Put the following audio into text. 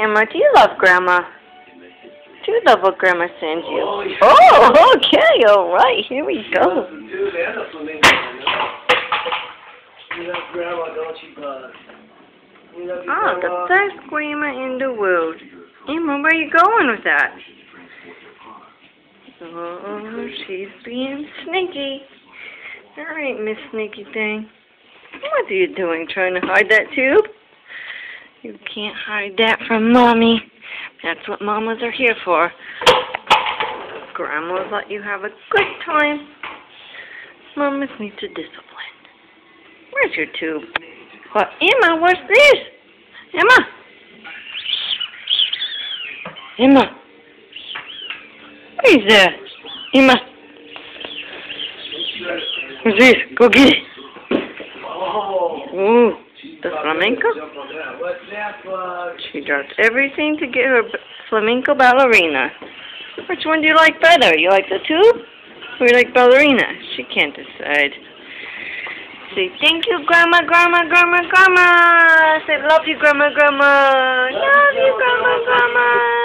Emma, do you love Grandma? Do you love what Grandma sends you? Oh, okay, all right, here we go. Oh, the best grandma in the world. Emma, where are you going with that? Oh, she's being sneaky. All right, Miss Sneaky Thing. What are you doing, trying to hide that tube? You can't hide that from Mommy. That's what Mamas are here for. Grandmas let you have a good time. Mamas need to discipline. Where's your tube? What? Emma, what's this? Emma! Emma! What is that? Emma! What's this? Go get it. Ooh, the flamenco? She does everything to get her flamenco ballerina. Which one do you like better? You like the tube? Or you like ballerina? She can't decide. Say thank you, Grandma, Grandma, Grandma, Grandma. Say love you, Grandma, Grandma. Love you, Grandma, Grandma.